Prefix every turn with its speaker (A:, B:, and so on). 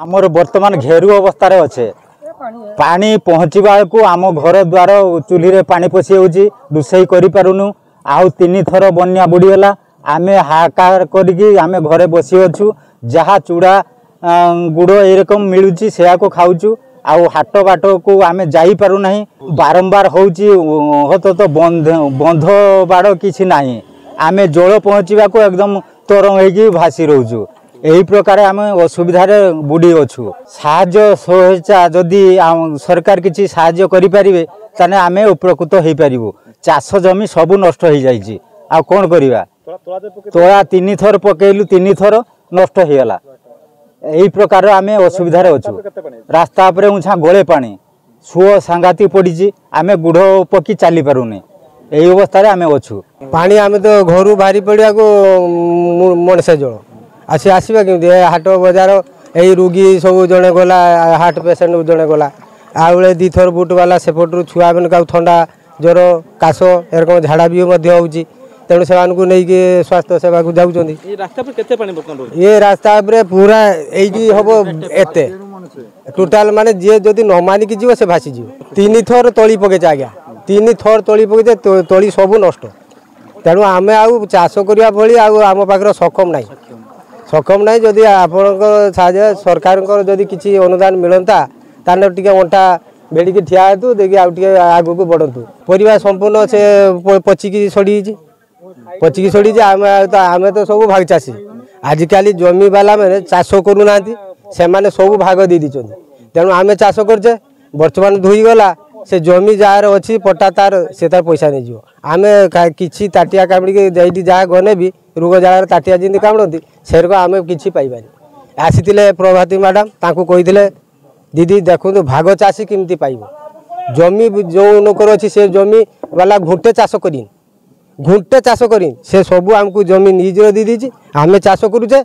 A: आमर बर्तमान घेरू अवस्था अच्छे पानी पहुँचवा को आम घर द्वार चूल्ही रे पानी पशि होची रोषे करूँ आउ 3 थर बन्या बुड़ीगला आम हाहाकार करें घरे बसी अच्छु जहाँ चूड़ा गुड़ एरकम मिलूची से खाऊचु आउ हाट बाट को आम जापरूना बारंबार होत तो बंध बाड़ कि ना आम जल पहुँचवा को एकदम तरंग हो भासी रोचु यही प्रकार आम असुविधार बुड़ी अच्छु साहाय्य सहायता जदि सरकार किसी साहाय्य करें ताने आम उपकृत हो पारू चाष जमी सब नष्ट हो जाइए आ कौन करवा तोड़ा 3 थर पकेलु 3 थर नष्ट हो गला यही प्रकार आम असुविधार अच्छु रास्ता पर उछा गोले पानी सुओ सांगाती पड़ी आम गुड़ पकी चली पारूनी यही अवस्था आम अच्छु
B: पानी आम तो घर बाहरी पड़ा को मनीष जल आसी आसवा केमती हाट बजार यही रोगी सब जड़े गला हार्ट पेसेंट जड़े गला आउे 2 थर बुट वाला सेपटू छुआ मान का ठंडा ज्वर काश एरकम झाड़ा भी होची तेणु से नहीं स्वास्थ्य सेवा को जाऊँ ये रास्ता पूरा यही हम एत टोटाल माने जी जदि न मानिक जीव से भासी जीव 3 थर तली पकईचे आज्ञा 3 थर तली पकईचे तली सब नष्ट तेणु आम आउ चाष करने भाई आम पाखे सक्षम ना जदि आपण सरकार जदि किसी अनुदान मिलता ताने टिके अंटा बेड़िकी ठिया हेतु देखिए आग को बढ़तु परिवार संपूर्ण से पचिकी सड़ी आम तो सब भाग चाषी आजिकल जमी बाला मैंने चाष करूना से माने सब भाग दे दी तेणु आम चाष करचे बर्तमान धोई गला से जमी जार अच्छी पट्टा तार से तार पैसा नहीं जीव आम कि ताटिया कामड़ी जहाँ गने भी रोग जार ताटिया जमी कामड़ी से आम कि पाइबानी आसी प्रभाती मैडम ताकू कही दीदी देखो भाग चाषी किमती पाइब जमी जो नोकर अच्छी से जमी वाला घुंटे चाष करी से सबू आमको जमी निज दी आम चाष करुचे